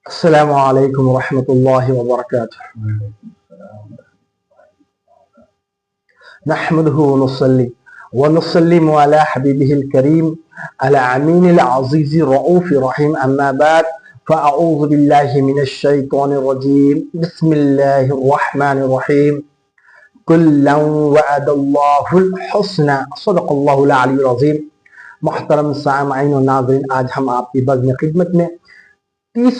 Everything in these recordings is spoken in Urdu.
السلام علیکم ورحمۃ اللہ وبرکاتہ نحمده ونصلي ونسلم على حبيبه الكريم الأمين العزيز الرؤوف الرحيم أما بعد فأعوذ بالله من الشيطان الرجيم بسم الله الرحمن الرحيم كلا وعد الله الحسنى صدق الله العلي العظيم. محترم سامعین و ناظرین، آج ہم آپ کی بزم خدمت میں 30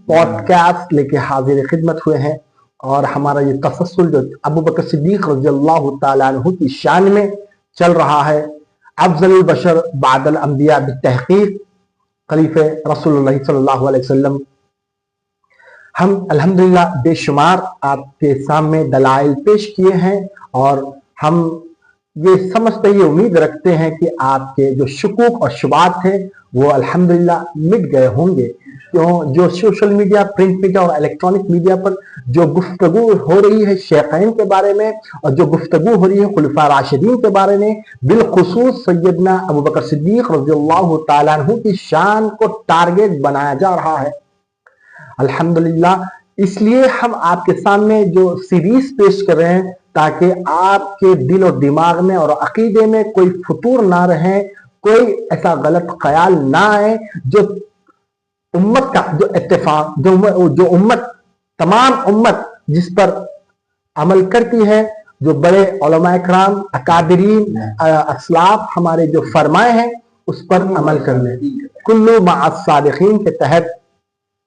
پوڈ کاسٹ لے کے حاضر خدمت ہوئے ہیں، اور ہمارا یہ تسلسل جو ابو بکر صدیق رضی اللہ تعالیٰ عنہ کی شان میں چل رہا ہے، افضل البشر بعد الانبیاء بالتحقیق خلیفہ رسول اللہ صلی اللہ علیہ وسلم. ہم الحمدللہ بے شمار آپ کے سامنے دلائل پیش کیے ہیں، اور ہم یہ سمجھتے ہی امید رکھتے ہیں کہ آپ کے جو شکوک اور شبہات تھے وہ الحمدللہ مٹ گئے ہوں گے. جو سوشل میڈیا، پرنٹ میڈیا اور الیکٹرانک میڈیا پر جو گفتگو ہو رہی ہے شیخین کے بارے میں، اور جو گفتگو ہو رہی ہے خلفاء راشدین کے بارے میں، بالخصوص سیدنا ابو بکر صدیق رضی اللہ تعالیٰ عنہ کی شان کو ٹارگیٹ بنایا جا رہا ہے. الحمدللہ اس لیے ہم آپ کے سامنے جو سیریز پیش کر رہے ہیں تاکہ آپ کے دل و دماغ میں اور عقیدے میں کوئی فطور نہ رہے، کوئی ایسا غلط خیال نہ آئے. جو امت کا جو اتفاق، جو امت، تمام امت جس پر عمل کرتی ہے، جو بڑے علماء کرام، اکابرین، اسلاف ہمارے جو فرمائے ہیں اس پر عمل کرنے، کلو مع الصادقین کے تحت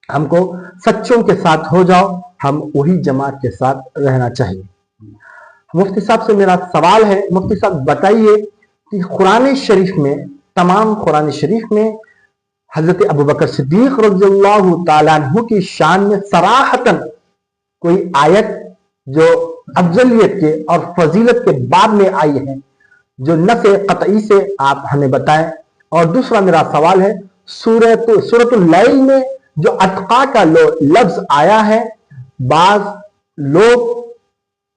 ہم کو سچوں کے ساتھ ہو جاؤ، ہم وہی جماعت کے ساتھ رہنا چاہیے. مفتی صاحب سے میرا سوال ہے، مفتی صاحب بتائیے کہ قرآن شریف میں، تمام قرآن شریف میں حضرت ابو بکر صدیق رضی اللہ تعالیٰ عنہ کی شان میں صراحتاً کوئی آیت جو افضلیت کے اور فضیلت کے بعد میں آئی ہے، جو نص قطعی سے آپ ہمیں بتائیں. اور دوسرا میرا سوال ہے، سورۃ اللیل میں جو اتقا کا لفظ آیا ہے، بعض لوگ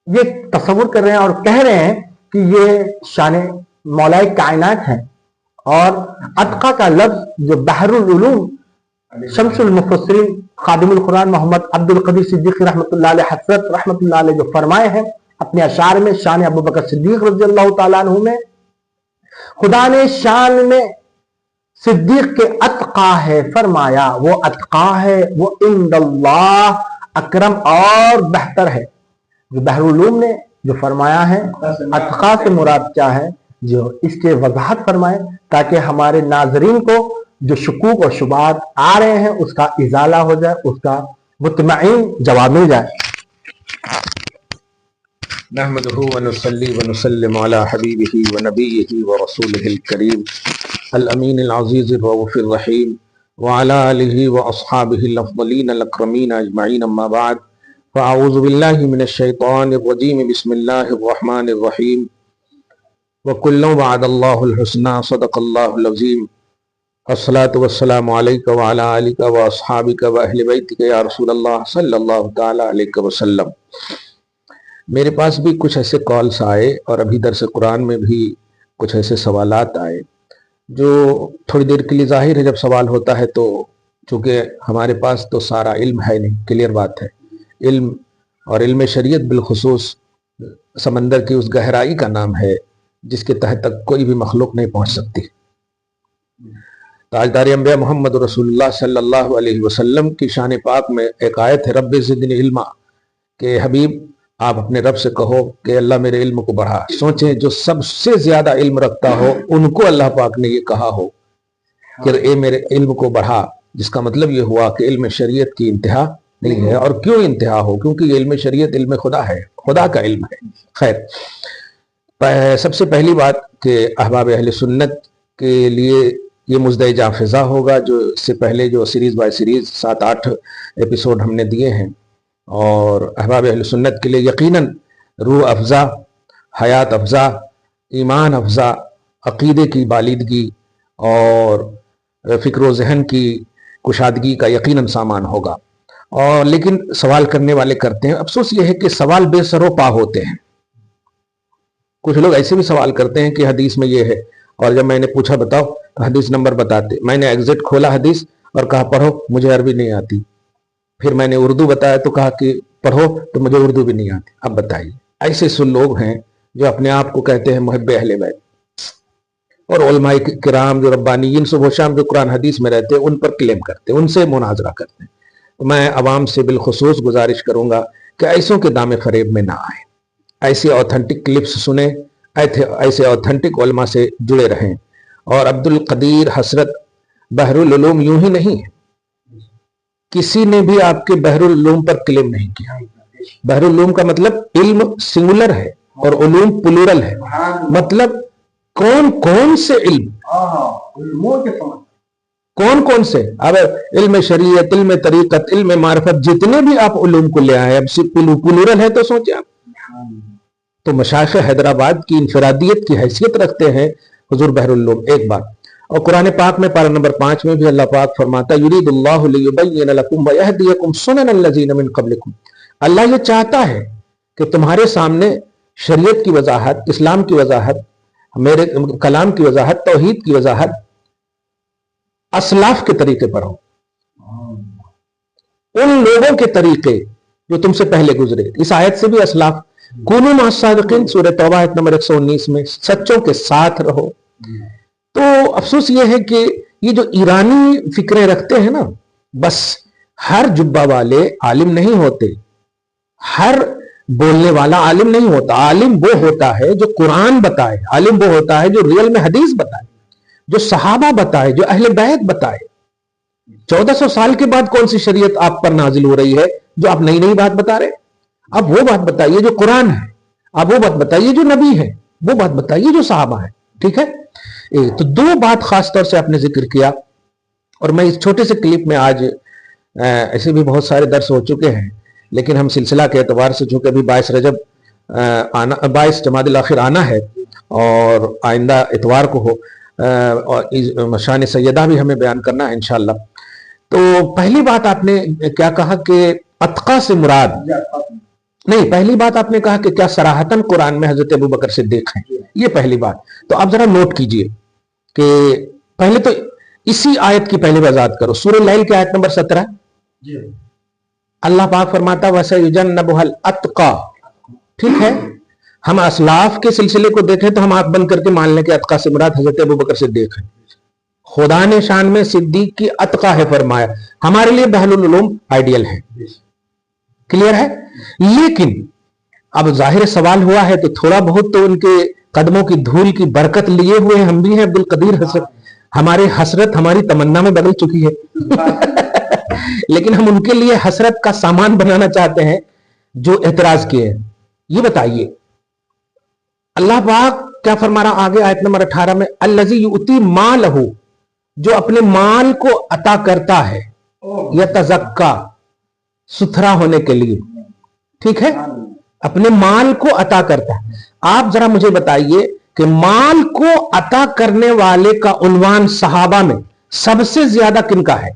یہ تصور کر رہے ہیں اور کہہ رہے ہیں کہ یہ شان مولا کائنات ہے، اور اتقا کا لفظ جو بحر العلوم شمس المفسرین خادم القرآن محمد عبد القدیر صدیقی رحمۃ اللہ علیہ حضرت رحمۃ اللہ علیہ جو فرمائے ہیں اپنے اشعار میں شان ابو بکر صدیق رضی اللہ تعالیٰ عنہ میں، خدا نے شان میں صدیق کے اتقا ہے فرمایا، وہ اتقا ہے، وہ عند اللہ اکرم اور بہتر ہے. جو بحر العلوم نے جو فرمایا ہے اتقا سے مراد کیا ہے، جو اس کے وضاحت فرمائے تاکہ ہمارے ناظرین کو جو شکوک اور شبہات آ رہے ہیں اس کا ازالہ ہو جائے، اس کا مطمئن جواب مل جائے. نحمده ونصلي ونسلم على حبيبه ونبيه ورسوله الكريم الأمين العزيز الرؤوف الرحيم وعلى آله وأصحابه الأفضلين الأكرمين أجمعين. أما بعد فأعوذ بالله من الشيطان الرجيم. بسم الله الرحمن الرحيم. وَكُلًّا وَعَدَ اللَّهُ الْحُسْنَى صدق الله العظيم. الصلاة والسلام عليك وعلى آلك وأصحابك وأهل بيتك يا رسول الله صلی اللہ تعالی علیہ وسلم. میرے پاس بھی کچھ ایسے کالز آئے اور ابھی درس قرآن میں بھی کچھ ایسے سوالات آئے جو تھوڑی دیر کے لیے ظاہر ہے، جب سوال ہوتا ہے تو چونکہ ہمارے پاس تو سارا علم ہے نہیں، کلیئر بات ہے، علم اور علم شریعت بالخصوص سمندر کی اس گہرائی کا نام ہے جس کے تحت تک کوئی بھی مخلوق نہیں پہنچ سکتی. تاجدار انبیاء محمد رسول اللہ صلی اللہ علیہ وسلم کی شان پاک میں ایک آیت ہے، رب زدنی علما، کہ حبیب آپ اپنے رب سے کہو کہ اللہ میرے علم کو بڑھا. سوچیں جو سب سے زیادہ علم رکھتا ہو ان کو اللہ پاک نے یہ کہا ہو کہ اے میرے علم کو بڑھا، جس کا مطلب یہ ہوا کہ علم شریعت کی انتہا نہیں ہے. اور کیوں انتہا ہو؟ کیونکہ یہ علم شریعت علم خدا ہے، خدا کا علم ہے. خیر، سب سے پہلی بات کہ احباب اہل سنت کے لیے یہ مزدحجہ فضا ہوگا، جو اس سے پہلے جو سیریز بائی سیریز 7-8 ایپیسوڈ ہم نے دیے ہیں، اور احباب اہل سنت کے لیے یقیناً روح افزا، حیات افزا، ایمان افزا، عقیدے کی بالیدگی اور فکر و ذہن کی کشادگی کا یقیناً سامان ہوگا. اور لیکن سوال کرنے والے کرتے ہیں، افسوس یہ ہے کہ سوال بے سر و پا ہوتے ہیں. کچھ لوگ ایسے بھی سوال کرتے ہیں کہ حدیث میں یہ ہے، اور جب میں نے پوچھا بتاؤ تو حدیث نمبر بتاتے، میں نے ایگزٹ کھولا حدیث اور کہا پڑھو مجھے عربی نہیں آتی. پھر میں نے اردو بتایا تو کہا کہ پڑھو تو مجھے اردو بھی نہیں آتی. اب بتائیے ایسے لوگ ہیں جو اپنے آپ کو کہتے ہیں محب اہل بیت, اور علماء کرام جو ربانیین صبح شام جو قرآن حدیث میں رہتے ہیں ان پر کلیم کرتے ہیں, ان سے مناظرہ کرتے ہیں. میں عوام سے بالخصوص گزارش کروں گا کہ ایسوں کے دام فریب میں نہ آئیں, ایسے اوتھنٹک کلپس سنیں, ایسے اوتھنٹک علماء سے جڑے رہیں. اور عبد القدیر حسرت بحر العلوم یوں ہی نہیں ہے, کسی نے بھی آپ کے بحر العلوم پر کلیم نہیں کیا. بحر العلوم کا مطلب علم سنگولر ہے اور علوم پلورل ہے, مطلب کون کون سے علم, کون کون سے, اب علم شریعت, علم طریقت, علم معرفت, جتنے بھی آپ علوم کو لے آئے, اب صرف پلورل ہے تو سوچیں آپ. تو مشائخ حیدرآباد کی انفرادیت کی حیثیت رکھتے ہیں حضور بحر العلوم. ایک بات, اور قرآن پاک میں پارہ نمبر 5 میں بھی اللہ پاک فرماتا یرید اللہ لیبین لکم ویہدیکم سنن الذین من قبلکم. اللہ یہ چاہتا ہے کہ تمہارے سامنے شریعت کی وضاحت, اسلام کی وضاحت, میرے کلام کی وضاحت, توحید کی وضاحت اسلاف کے طریقے پر ہو, ان لوگوں کے طریقے جو تم سے پہلے گزرے. اس آیت سے بھی اسلاف, کونوا مع الصادقین سورہ توبہ آیت نمبر 119 میں, سچوں کے ساتھ رہو. تو افسوس یہ ہے کہ یہ جو ایرانی فکریں رکھتے ہیں نا, بس ہر جبہ والے عالم نہیں ہوتے, ہر بولنے والا عالم نہیں ہوتا. عالم وہ ہوتا ہے جو قرآن بتائے, عالم وہ ہوتا ہے جو ریل میں حدیث بتائے, جو صحابہ بتائے, جو اہل بیت بتائے. 1400 سال کے بعد کون سی شریعت آپ پر نازل ہو رہی ہے جو آپ نئی نئی بات بتا رہے؟ اب وہ بات بتائیے جو قرآن ہے, اب وہ بات بتائیے جو نبی ہے, وہ بات بتائیے جو صحابہ ہے. ٹھیک ہے, تو دو بات خاص طور سے آپ نے ذکر کیا, اور میں اس چھوٹے سے کلپ میں, آج ایسے بھی بہت سارے درس ہو چکے ہیں, لیکن ہم سلسلہ کے اعتبار سے چونکہ ابھی 22 رجب 22 جمادی الاخر آنا ہے اور آئندہ اتوار کو ہو, اور شان سیدہ بھی ہمیں بیان کرنا ہے انشاءاللہ. تو پہلی بات آپ نے کیا کہا کہ اتقا سے مراد نہیں, پہلی بات آپ نے کہا کہ کیا صراحتاً قرآن میں حضرت ابوبکر صدیق ہیں, یہ پہلی بات. تو آپ ذرا نوٹ کیجئے کہ پہلے تو اسی آیت کی پہلے وضاحت کرو, سورہ لیل کی آیت نمبر 17. اللہ پاک فرماتا وَسَيُجَنَّبُهَا الْأَتْقَى. ٹھیک ہے, ہم اسلاف کے سلسلے کو دیکھیں تو ہم آنکھ بند کر کے مان لیں کہ اتقا سے مراد حضرت ابوبکر صدیق ہیں. خدا نے شان میں صدیق کی اتقا ہے فرمایا, ہمارے لیے بحر العلوم آئیڈیل ہے. کلیئر ہے. لیکن اب ظاہر سوال ہوا ہے تو تھوڑا بہت تو ان کے قدموں کی دھول کی برکت لیے ہوئے ہم بھی ہیں. عبد القدیر حسرت, ہمارے حسرت ہماری تمنا میں بدل چکی ہے لیکن ہم ان کے لیے حسرت کا سامان بنانا چاہتے ہیں جو اعتراض کیے ہیں. یہ بتائیے اللہ پاک کیا فرما رہا آگے آیت نمبر 18 میں, الذی یؤتی مالہ, جو اپنے مال کو عطا کرتا ہے, یتزکا, ستھرا ہونے کے لیے. ٹھیک ہے, اپنے مال کو عطا کرتا ہے. آپ ذرا مجھے بتائیے کہ مال کو عطا کرنے والے کا عنوان صحابہ میں سب سے زیادہ کن کا ہے؟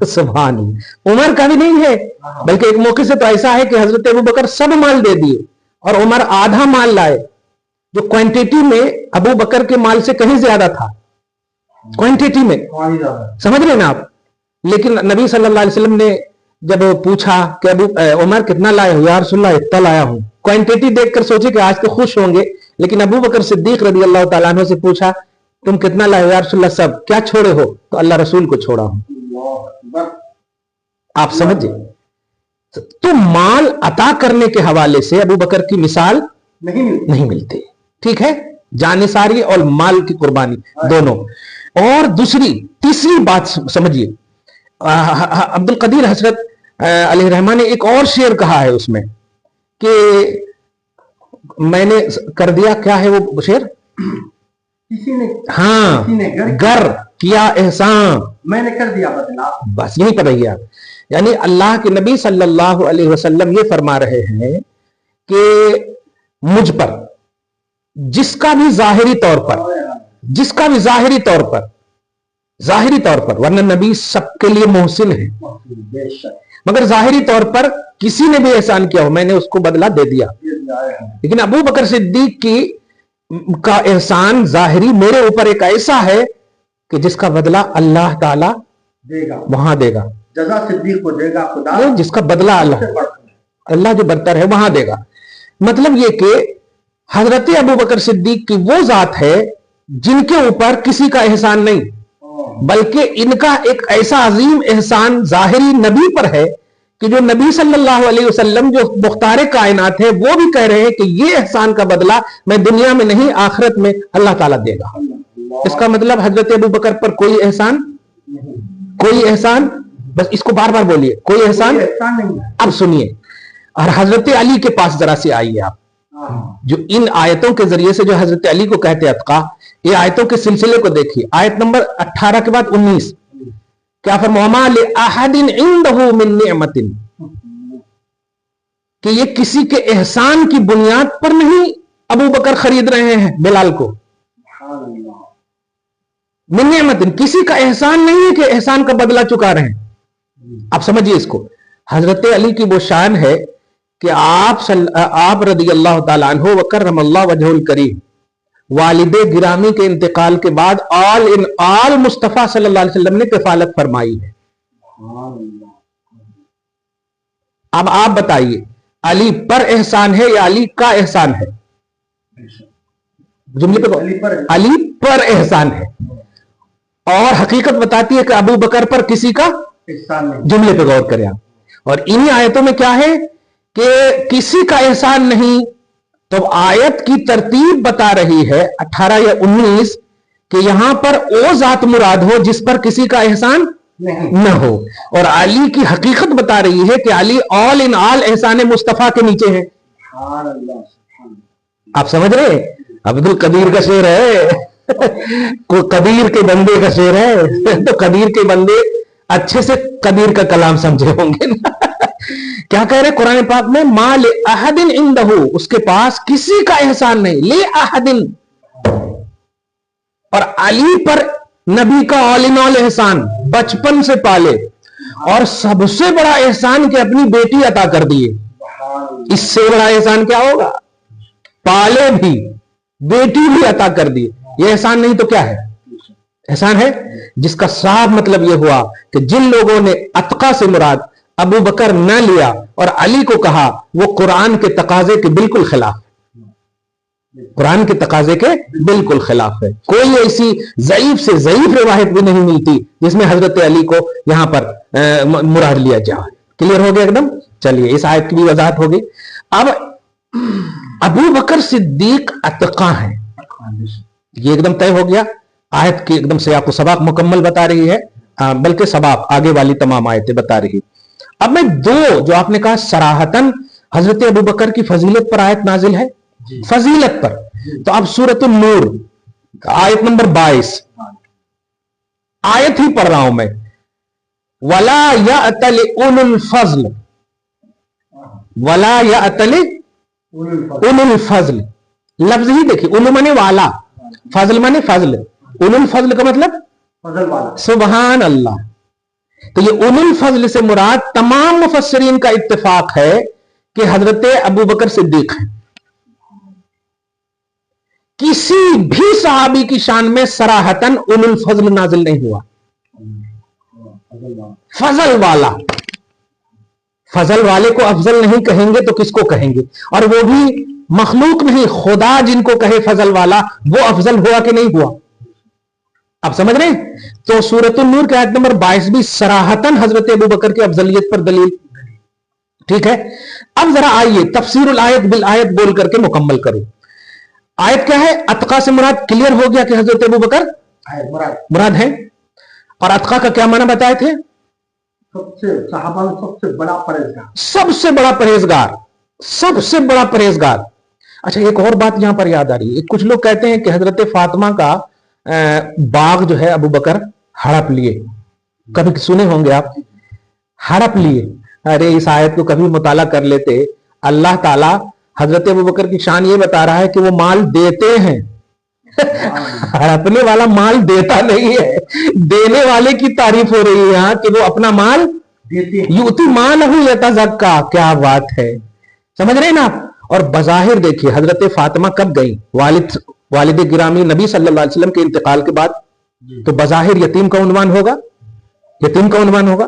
سبحان اللہ, عمر کا بھی نہیں ہے, بلکہ ایک موقع سے تو ایسا ہے کہ حضرت ابوبکر سب مال دے دیے اور عمر آدھا مال لائے, جو کوانٹیٹی میں ابو بکر کے مال سے کہیں زیادہ تھا, کوانٹیٹی میں, سمجھ رہے نا آپ. لیکن نبی صلی اللہ علیہ وسلم نے جب پوچھا کہ عمر کتنا لائے ہو؟ یا رسول اللہ اتنا لایا ہوں. کوانٹیٹی دیکھ کر سوچے کہ آج تو خوش ہوں گے, لیکن ابو بکر صدیق رضی اللہ تعالیٰ عنہ سے پوچھا تم کتنا لائے ہو؟ یا رسول اللہ سب. کیا چھوڑے ہو؟ تو اللہ رسول کو چھوڑا ہوں. آپ سمجھے, تو مال عطا کرنے کے حوالے سے ابو بکر کی مثال نہیں ملتی. ٹھیک ہے, جانثاری اور مال کی قربانی دونوں. اور تیسری بات سمجھیے, عبد القدیر حسرت علیہ رحمان نے ایک اور شعر کہا ہے اس میں کہ میں نے کر دیا, کیا ہے وہ شعر؟ ہاں, گر کیا احسان میں نے کر دیا بدلا. بس یہی پڑھیے آپ. یعنی اللہ کے نبی صلی اللہ علیہ وسلم یہ فرما رہے ہیں کہ مجھ پر جس کا بھی ظاہری طور پر ورنہ نبی سب کے لیے محسن ہے, مگر ظاہری طور پر کسی نے بھی احسان کیا ہو میں نے اس کو بدلہ دے دیا. لیکن ابو بکر صدیق کا احسان ظاہری میرے اوپر ایک ایسا ہے کہ جس کا بدلہ اللہ تعالیٰ دے گا، وہاں دے گا، جزا صدیق کو دے گا خدا، جس کا بدلہ اللہ جو برتر ہے وہاں دے گا۔ مطلب یہ کہ حضرت ابوبکر صدیق کی وہ ذات ہے جن کے اوپر کسی کا احسان نہیں، بلکہ ان کا ایک ایسا عظیم احسان ظاہری نبی پر ہے کہ جو نبی صلی اللہ علیہ وسلم جو مختار کائنات ہے وہ بھی کہہ رہے ہیں کہ یہ احسان کا بدلہ میں دنیا میں نہیں آخرت میں اللہ تعالیٰ دے گا۔ اس کا مطلب حضرت ابوبکر پر کوئی احسان، کوئی احسان، بس اس کو بار بار بولیے، کوئی احسان نہیں۔ اب سنیے، اور حضرت علی کے پاس ذرا سے آئیے آپ، جو ان آیتوں کے ذریعے سے جو حضرت علی کو کہتے اتقا، یہ آیتوں کے سلسلے کو دیکھیے۔ آیت نمبر 18 کے بعد 19 کیا فرمایا؟ وَمَا لِأَحَدٍ عِندَهُ مِن نِعْمَةٍ، کہ یہ کسی کے احسان کی بنیاد پر نہیں ابو بکر خرید رہے ہیں بلال کو، من نعمتن، کسی کا احسان نہیں ہے کہ احسان کا بدلہ چکا رہے ہیں۔ آپ سمجھیے اس کو، حضرت علی کی وہ شان ہے کہ آپ رضی اللہ تعالیٰ عنہ وکرم اللہ وجہ الکریم، والد گرامی کے انتقال کے بعد آل مصطفیٰ صلی اللہ علیہ وسلم نے کفالت فرمائی ہے۔ اب آپ بتائیے علی پر احسان ہے یا علی کا احسان ہے؟ جملے پہ علی پر احسان ہے، اور حقیقت بتاتی ہے کہ ابو بکر پر کسی کا احسان نہیں۔ جملے پہ غور کریں آپ، اور انہی آیتوں میں کیا ہے کہ کسی کا احسان نہیں، تو آیت کی ترتیب بتا رہی ہے 18 یا 19 کہ یہاں پر وہ ذات مراد ہو جس پر کسی کا احسان نہ ہو، اور علی کی حقیقت بتا رہی ہے کہ علی آل ان آل احسان مصطفیٰ کے نیچے ہے۔ آپ سمجھ رہے ہیں؟ عبد القدیر کا شعر ہے، کوئی قدیر کے بندے کا شعر ہے، تو قدیر کے بندے اچھے سے قدیر کا کلام سمجھے ہوں گے نا۔ کیا کہہ رہے قرآن پاک میں؟ ما لأحد عندہ، اس کے پاس کسی کا احسان نہیں، لأحد، اور علی پر نبی کا آل ان آل احسان بچپن سے پالے، اور سب سے بڑا احسان کہ اپنی بیٹی عطا کر دیے، اس سے بڑا احسان کیا ہوگا؟ پالے بھی، بیٹی بھی عطا کر دی، یہ احسان نہیں تو کیا ہے؟ احسان ہے، جس کا صاف مطلب یہ ہوا کہ جن لوگوں نے اتقا سے مراد ابو بکر نہ لیا اور علی کو کہا، وہ قرآن کے تقاضے کے بالکل خلاف، قرآن کے تقاضے کے بالکل خلاف ہے۔ کوئی ایسی ضعیف سے ضعیف روایت بھی نہیں ملتی جس میں حضرت علی کو یہاں پر مراد لیا جائے۔ کلیئر ہو گیا ایک دم؟ چلیے اس آیت کی بھی وضاحت ہوگی۔ اب ابو بکر صدیق اتقا ہیں، یہ ایک دم طے ہو گیا۔ آیت کی ایک دم سے آپ کو سباق مکمل بتا رہی ہے، بلکہ سباق آگے والی تمام آیتیں بتا رہی۔ اب میں دو جو آپ نے کہا صراحتاً حضرت ابو بکر کی فضیلت پر آیت نازل ہے، فضیلت پر، تو اب سورۃ النور آیت نمبر 22 آیت ہی پڑھ رہا ہوں میں، وَلَا يَأْتَلِ أُولُو الْفَضْلِ، وَلَا يَأْتَلِ أُولُو الْفَضْلِ، لفظ ہی دیکھیں، اولو مانے والا، فضل مانے فضل، اولو الفضل کا مطلب فضل والا، سبحان اللہ۔ تو یہ اولو الفضل سے مراد تمام مفسرین کا اتفاق ہے کہ حضرت ابو بکر صدیق ہیں۔ کسی بھی صحابی کی شان میں صراحتاً اولو الفضل نازل نہیں ہوا، فضل والا، فضل والے کو افضل نہیں کہیں گے تو کس کو کہیں گے؟ اور وہ بھی مخلوق نہیں، خدا جن کو کہے فضل والا، وہ افضل ہوا کہ نہیں ہوا؟ آپ سمجھ رہے ہیں؟ تو سورۃ النور کے آیت نمبر 22 بھی صراحتاً حضرت ابو بکر کی افضلیت پر دلیل، ٹھیک ہے۔ اب ذرا آئیے تفسیر الآیت بالآیت بول کر کے مکمل کرو۔ آیت کیا ہے؟ اتقا سے مراد کلیئر ہو گیا کہ حضرت ابو بکر مراد ہے، اور اتقا کا کیا معنی بتائے تھے؟ سب سے صحابہ میں سب سے بڑا پرہیزگار، سب سے بڑا پرہیزگار، سب سے بڑا پرہیزگار۔ اچھا ایک اور بات یہاں پر یاد آ رہی ہے، کچھ لوگ کہتے ہیں کہ حضرت فاطمہ کا باغ جو ہے ابو بکر ہڑپ لیے، کبھی سنے ہوں گے آپ، ہڑپ لیے۔ ارے اس آیت کو کبھی مطالعہ کر لیتے، اللہ تعالیٰ حضرت ابو بکر کی شان یہ بتا رہا ہے کہ وہ مال دیتے ہیں، ہڑپنے والا مال دیتا نہیں ہے، دینے والے کی تعریف ہو رہی ہے یہاں کہ وہ اپنا مال دیتے ہیں۔ یؤتی مالہ یتزکا، کیا بات ہے، سمجھ رہے ہیں نا آپ؟ اور بظاہر دیکھیے حضرت فاطمہ کب گئی؟ والد گرامی نبی صلی اللہ علیہ وسلم کے انتقال کے بعد تو بظاہر یتیم کا عنوان ہوگا، یتیم کا عنوان ہوگا.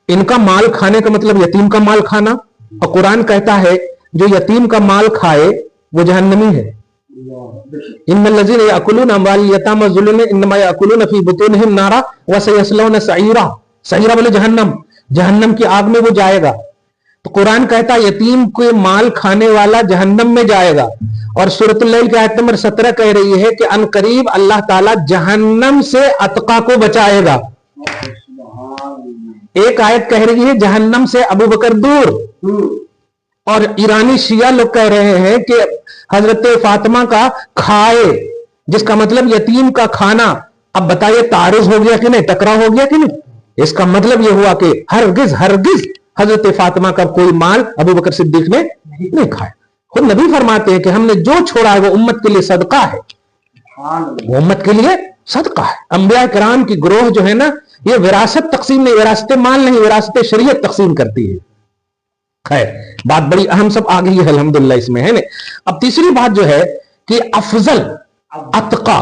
ان کا مال کھانے کا مطلب یتیم کا مال کھانا، اور قرآن کہتا ہے جو یتیم کا مال کھائے وہ جہنمی ہے. ان الذين ياكلون اموال اليتامى ظلما انما ياكلون في بطونهم نارا وسيصلون سعيرا. سعيرا بولے جہنم، جہنم کی آگ میں وہ جائے گا. تو قرآن کہتا ہے یتیم کے مال کھانے والا جہنم میں جائے گا. اور سورۃ اللیل کی آیت نمبر 17 کہہ رہی ہے کہ ان قریب اللہ تعالیٰ جہنم سے اتقا کو بچائے گا. ایک آیت کہہ رہی ہے جہنم سے ابو بکر دور. اور ایرانی شیعہ لوگ کہہ رہے ہیں کہ حضرت فاطمہ کا کھائے، جس کا مطلب یتیم کا کھانا. اب بتائیے تعارض ہو گیا کہ نہیں، ٹکرا ہو گیا کہ نہیں؟ اس کا مطلب یہ ہوا کہ ہرگز ہرگز حضرت فاطمہ کا کوئی مال ابو بکر صدیق نے نہیں کھایا. خود نبی فرماتے ہیں کہ ہم نے جو چھوڑا ہے وہ امت کے لیے صدقہ ہے، وہ امت کے لیے صدقہ ہے. انبیاء کرام کی گروہ جو ہے نا، یہ وراثت تقسیم نہیں، وراثت مال نہیں، وراثت شریعت تقسیم کرتی ہے. خیر، بات بڑی اہم سب آ گئی ہے الحمدللہ اس میں ہے نا. اب تیسری بات جو ہے کہ افضل اتقا،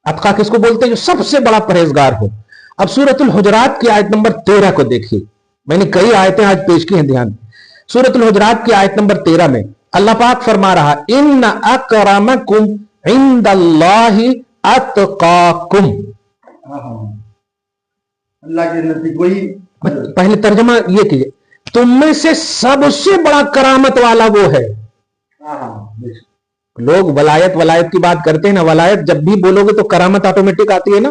اتقا کس کو بولتے ہیں؟ جو سب سے بڑا پرہیزگار ہو. اب سورۃ الحجرات کی آیت نمبر 13 کو دیکھیے. میں نے کئی آیتیں آج پیش کی ہیں، دھیان. سورۃ الحجرات کی آیت نمبر 13 میں اللہ پاک فرما رہا ان اکرمکم عند اللہ اتقاکم. اللہ کے نزدیک وہی. پہلے ترجمہ یہ کیجئے، تم میں سے سب سے بڑا کرامت والا وہ ہے. لوگ ولایت ولایت کی بات کرتے ہیں نا، ولایت جب بھی بولو گے تو کرامت آٹومیٹک آتی ہے نا.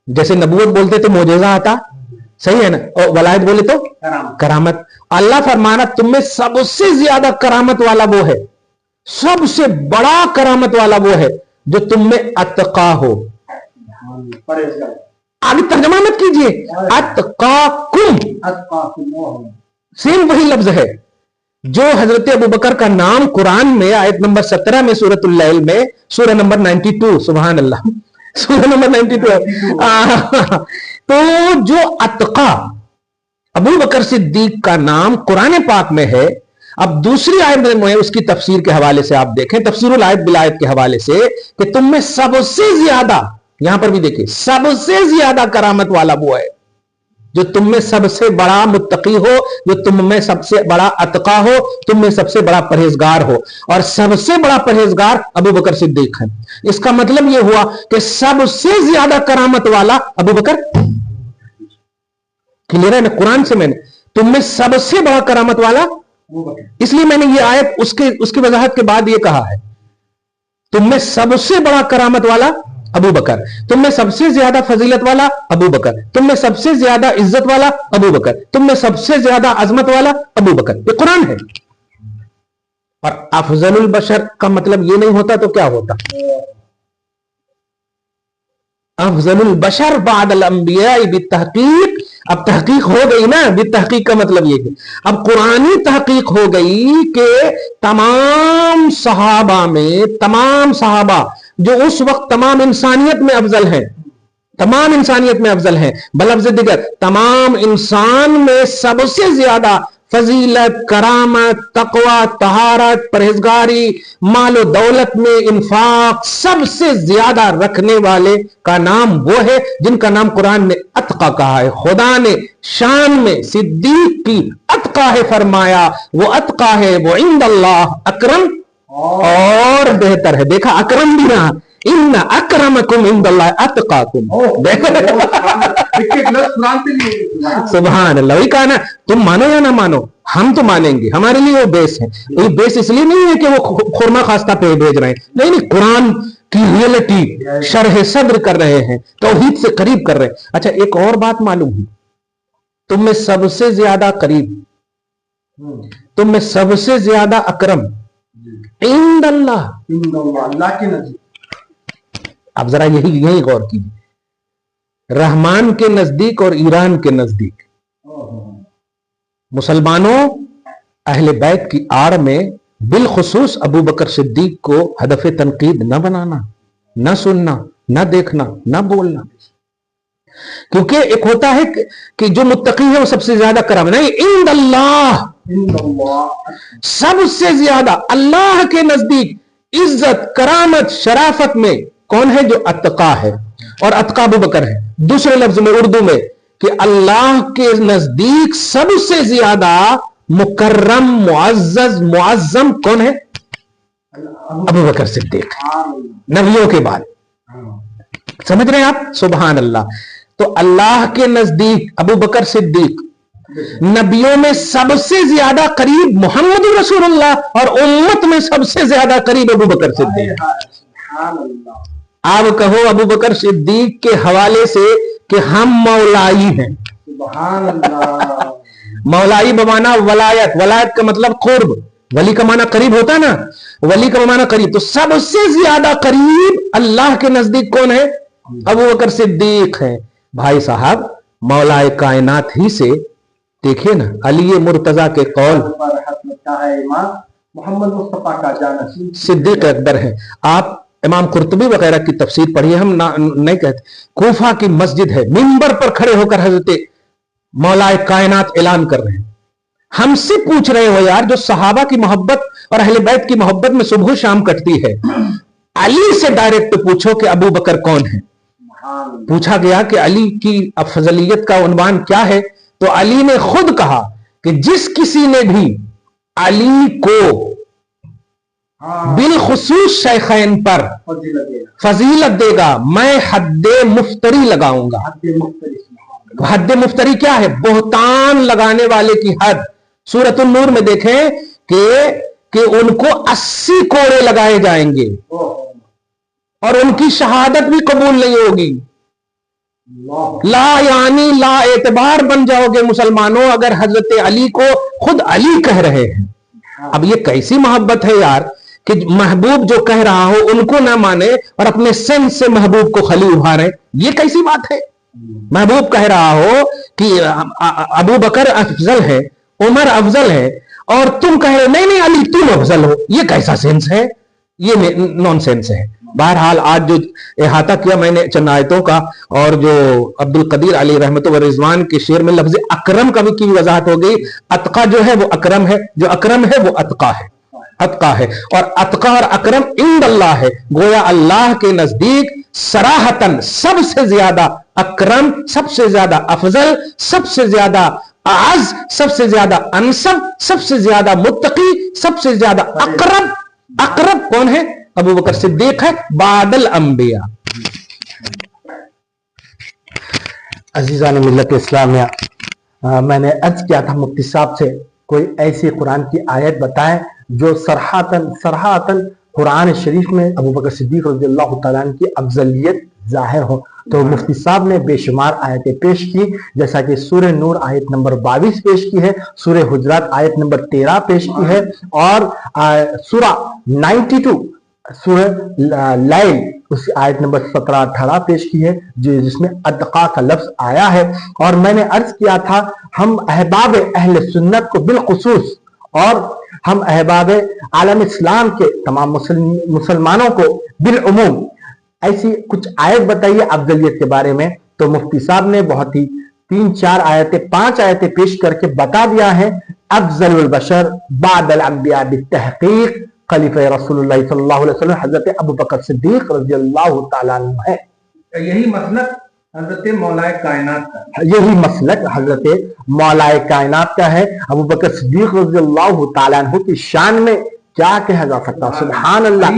جیسے نبوت بولتے تو معجزہ آتا، صحیح ہے نا، اور ولایت بولے تو کرامت. اللہ فرمانا تم میں سب سے زیادہ کرامت والا وہ ہے، سب سے بڑا کرامت والا وہ ہے جو تم میں اتقا ہو. آگے ترجمہ مت کیجئے، اتقاکم سیم وہی لفظ ہے جو حضرت ابو بکر کا نام قرآن میں آیت نمبر 17 میں سورۃ اللیل میں سورہ نمبر 92، سبحان اللہ، سورہ نمبر 92. تو جو اتقا ابو بکر صدیق کا نام قرآن پاک میں ہے. اب دوسری آیت میں اس کی تفسیر کے حوالے سے آپ دیکھیں، تفسیر الآیت بالآیت کے حوالے سے، کہ تم میں سب سے زیادہ، یہاں پر بھی دیکھیں، سب سے زیادہ کرامت والا وہ ہے جو تم میں سب سے بڑا متقی ہو، جو تم میں سب سے بڑا اتقا ہو، تم میں سب سے بڑا پرہیزگار ہو. اور سب سے بڑا پرہیزگار ابو بکر صدیق ہے. اس کا مطلب یہ ہوا کہ سب سے زیادہ کرامت والا ابو بکر. کلیئر ہے نا؟ قرآن سے میں نے تم میں سب سے بڑا کرامت والا، اس لیے میں نے یہ آیت اس کی وضاحت کے بعد یہ کہا ہے، تم میں سب سے بڑا کرامت والا ابو بکر، تم میں سب سے زیادہ فضیلت والا ابو بکر، تم میں سب سے زیادہ عزت والا ابو بکر، تم میں سب سے زیادہ عظمت والا ابو بکر. یہ قرآن ہے. اور افضل البشر کا مطلب یہ نہیں ہوتا تو کیا ہوتا؟ افضل البشر بعد الانبیاء بالتحقیق. اب تحقیق ہو گئی نا، بالتحقیق کا مطلب یہ ہے اب قرآنی تحقیق ہو گئی کہ تمام صحابہ میں، تمام صحابہ جو اس وقت تمام انسانیت میں افضل ہیں، تمام انسانیت میں افضل ہیں، بلفظ دیگر تمام انسان میں سب سے زیادہ فضیلت، کرامت، تقوی، طہارت، پرہیزگاری، مال و دولت میں انفاق سب سے زیادہ رکھنے والے کا نام وہ ہے جن کا نام قرآن نے اتقا کہا ہے. خدا نے شان میں صدیق کی اتقا ہے فرمایا، وہ اتقا ہے، وہ عند اللہ اکرم اور بہتر ہے. دیکھا اکرم بھی رہا، ان اکرمکم عند اللہ اتقاکم. سبحان اللہ. وہی کہا نا، تم مانو یا نہ مانو، ہم تو مانیں گے، ہمارے لیے وہ بیس ہے. یہ بیس اس لیے نہیں ہے کہ وہ خورما خواستہ پہ بھیج رہے ہیں، نہیں، قرآن کی ریئلٹی شرح صدر کر رہے ہیں، توحید سے قریب کر رہے ہیں. اچھا ایک اور بات معلوم ہوئی، تم میں سب سے زیادہ قریب، تم میں سب سے زیادہ اکرم عند اللہ، اللہ کے نزدیک. اب ذرا یہی غور کیجیے، رحمان کے نزدیک اور ایران کے نزدیک. مسلمانوں اہل بیت کی آڑ میں بالخصوص ابو بکر صدیق کو ہدف تنقید نہ بنانا، نہ سننا، نہ دیکھنا، نہ بولنا. کیونکہ ایک ہوتا ہے کہ جو متقی ہے وہ سب سے زیادہ کرم، نہیں، عند اللہ، سب سے زیادہ اللہ کے نزدیک عزت، کرامت، شرافت میں کون ہے؟ جو اتقا ہے. اور اتقا ابو بکر ہے. دوسرے لفظ میں اردو میں کہ اللہ کے نزدیک سب سے زیادہ مکرم معزز معظم کون ہے؟ ابو بکر صدیق. نبیوں کے بعد. سمجھ رہے ہیں آپ؟ سبحان اللہ. تو اللہ کے نزدیک ابو بکر صدیق، نبیوں میں سب سے زیادہ قریب محمد رسول اللہ، اور امت میں سب سے زیادہ قریب ابو بکر صدیق. آپ کہو ابو بکر صدیق کے حوالے سے کہ ہم مولائی ہیں. سبحان اللہ. مولائی بمانا ولایت. ولایت کا مطلب قرب. ولی کا معنی قریب ہوتا ہے نا، ولی کا معنی قریب. تو سب سے زیادہ قریب اللہ کے نزدیک کون ہے؟ ابو بکر صدیق ہے. بھائی صاحب مولا کائنات ہی سے دیکھیے نا، علی مرتضی کے قول محمد مصطفیٰ کا جانشین صدیق اکبر ہے. آپ امام قرطبی وغیرہ کی تفسیر پڑھیے، ہم نہیں کہتے. کوفہ کی مسجد ہے، منبر پر کھڑے ہو کر حضرت مولا کائنات اعلان کر رہے ہیں. ہم سے پوچھ رہے ہو یار، جو صحابہ کی محبت اور اہل بیت کی محبت میں صبح و شام کٹتی ہے، علی سے ڈائریکٹ پوچھو کہ ابو بکر کون ہے. پوچھا گیا کہ علی کی افضلیت کا عنوان کیا ہے، تو علی نے خود کہا کہ جس کسی نے بھی علی کو بالخصوص شیخین پر فضیلت دے گا، میں حد مفتری لگاؤں گا. حد مفتری کیا ہے؟ بہتان لگانے والے کی حد. سورۃ النور میں دیکھیں کہ ان کو 80 کوڑے لگائے جائیں گے اور ان کی شہادت بھی قبول نہیں ہوگی. لا یعنی لا اعتبار بن جاؤ گے مسلمانوں اگر حضرت علی کو خود علی کہہ رہے ہیں. اب یہ کیسی محبت ہے یار کہ محبوب جو کہہ رہا ہو ان کو نہ مانے اور اپنے سینس سے محبوب کو خلی ابھارے. یہ کیسی بات ہے؟ محبوب کہہ رہا ہو کہ ابو بکر افضل ہے، عمر افضل ہے، اور تم کہہ رہے نہیں علی تم افضل ہو. یہ کیسا سینس ہے؟ یہ نان سینس ہے. بہرحال آج جو احاطہ کیا میں نے چند آیتوں کا، اور جو عبد القدیر علی رحمت و رضوان کے شعر میں لفظ اکرم کا بھی کی وضاحت ہو گئی. اتقا جو ہے وہ اکرم ہے، جو اکرم ہے وہ اتقا ہے. اتقا ہے، اور اتقا اور اکرم عند اللہ ہے. گویا اللہ کے نزدیک صراحتاً سب سے زیادہ اکرم، سب سے زیادہ افضل، سب سے زیادہ اعز، سب سے زیادہ انسب، سب سے زیادہ متقی، سب سے زیادہ اقرب. اقرب کون ہے؟ ابو بکر صدیق ہے بعد الانبیاء. عزیزان ملت اسلامیہ، میں نے عرض کیا تھا مفتی صاحب سے کوئی ایسی قرآن کی آیت بتائیں جو صراحتاً قرآن شریف میں ابو بکر صدیق رضی اللہ تعالیٰ عنہ کی افضلیت ظاہر ہو. تو مفتی صاحب نے بے شمار آیتیں پیش کی، جیسا کہ سورہ نور آیت نمبر 22 پیش کی ہے، سورہ حجرات آیت نمبر 13 پیش کی ہے، اور سورہ 92 سورہ لیل اس آیت نمبر 17-18 پیش کی ہے، جس میں اتقا کا لفظ آیا ہے. اور میں نے عرض کیا تھا ہم احباب اہل سنت کو بالخصوص اور ہم احباب عالم اسلام کے تمام مسلمانوں کو بالعموم ایسی کچھ آیت بتائیے افضلیت کے بارے میں. تو مفتی صاحب نے بہت ہی 3-4 آیتیں 5 آیتیں پیش کر کے بتا دیا ہے. افضل البشر بعد الانبیاء بالتحقیق خلیفہ رسول اللہ صلی اللہ علیہ وسلم حضرت ابو بکر صدیق رضی اللہ تعالیٰ عنہ ہے. یہی مسلک حضرت مولا کائنات کا، یہی مسلک حضرت مولا کائنات کا ہے. ابو بکر صدیق رضی اللہ تعالیٰ عنہ کی شان میں کیا کہا جا سکتا؟ سبحان اللہ.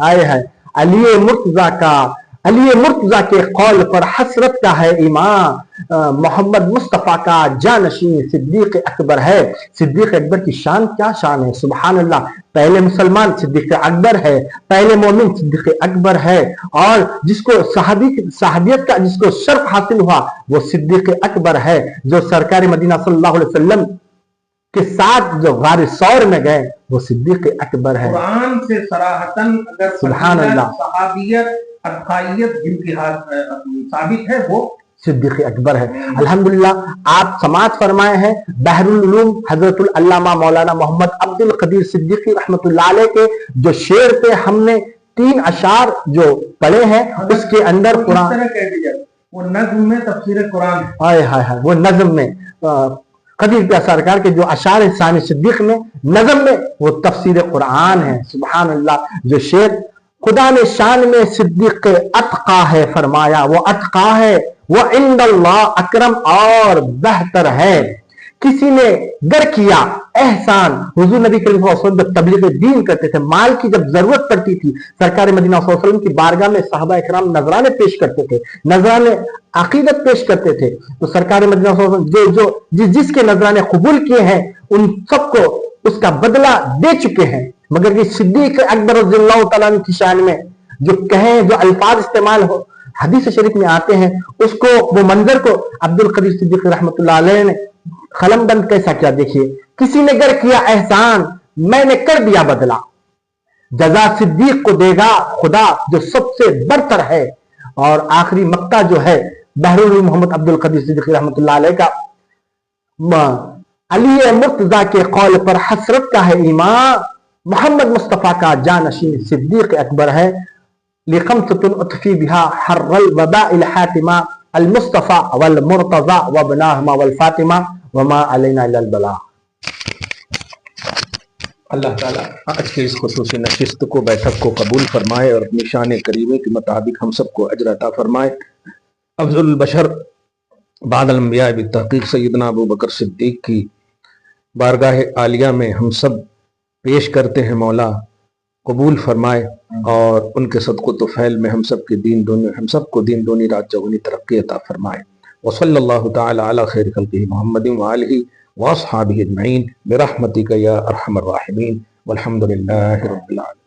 آئے ہے علی مرتضی کے قول پر حسرت کا ہے ایمان. محمد مصطفیٰ کا جانشین صدیق اکبر ہے. صدیق اکبر کی شان کیا شان ہے؟ سبحان اللہ. پہلے مسلمان صدیق اکبر ہے، پہلے مومن صدیق اکبر ہے، اور جس کو صحابیت کا جس کو شرف حاصل ہوا وہ صدیق اکبر ہے، جو سرکار مدینہ صلی اللہ علیہ وسلم کے ساتھ جو غار ثور میں گئے وہ صدیق اکبر ہے. قرآن سے صراحتاً اگر سبحان اللہ صحابیت اتقائیت جن کی ثابت ہے وہ صدیق اکبر ہے. الحمدللہ آپ سماعت فرمائے ہیں بحر العلوم حضرت العلامہ مولانا محمد عبد القدیر صدیقی رحمت اللہ علیہ کے جو شعر پہ ہم نے 3 اشعار جو پڑھے ہیں اس کے اندر قرآن وہ نظم میں تفسیر قرآن ہے. وہ نظم میں قدیر پہ سرکار کے جو اشعار ثانی صدیق میں نظم میں وہ تفسیر قرآن ہے. سبحان اللہ. جو شعر خدا نے شان میں صدیق اتقا ہے فرمایا، وہ اتقا ہے، وہ عند اللہ اکرم اور بہتر ہے۔ کسی نے گر کیا احسان، حضور نبی کریم صلی اللہ علیہ وسلم جب تبلیغ دین کرتے تھے، مال کی جب ضرورت پڑتی تھی، سرکار مدینہ صلی اللہ علیہ وسلم کی بارگاہ میں صحابہ اکرام نذرانے پیش کرتے تھے، نذرانے عقیدت پیش کرتے تھے، تو سرکار مدینہ صلی اللہ علیہ وسلم جو جس کے نذرانے قبول کیے ہیں ان سب کو اس کا بدلہ دے چکے ہیں، مگر یہ صدیق اکبر رضی اللہ تعالیٰ عنہ کی شان میں جو کہیں، جو الفاظ استعمال ہو حدیث شریف میں آتے ہیں، اس کو وہ منظر کو عبد القدیر صدیق رحمۃ اللہ علیہ نے قلم بند کیسا کیا، دیکھیے، کسی نے گر کیا احسان میں نے کر دیا بدلہ، جزا صدیق کو دے گا خدا جو سب سے برتر ہے۔ اور آخری مقطع جو ہے بحر العلوم محمد عبد القدیر صدیق رحمۃ اللہ علیہ کا، علی مرتضیٰ کے قول پر حسرت کا ہے ایمان، محمد مصطفیٰ کا جانشین صدیق اکبر ہے، لخمسۃ اطفی بہا حر الوباء الحاتمہ، المصطفیٰ والمرتضیٰ وابناہما والفاطمہ وما علینا الا البلاغ۔ اللہ تعالیٰ آج کے اس خصوصی نشست کو، بیٹھک کو قبول فرمائے اور اپنی شان کریمے کے مطابق ہم سب کو اجر عطا فرمائے۔ افضل البشر بعد الانبیاء بالتحقیق سیدنا ابو بکر صدیق کی بارگاہ عالیہ میں ہم سب پیش کرتے ہیں، مولا قبول فرمائے اور ان کے صدق و طفیل میں ہم سب کو دین دونی رات چوگنی ترقی عطا فرمائے۔ وصلی اللہ تعالی علی خیر خلقہ محمد وآلہ واصحابہ اجمعین برحمتک یا ارحم الراحمین والحمد للہ رب العالمین۔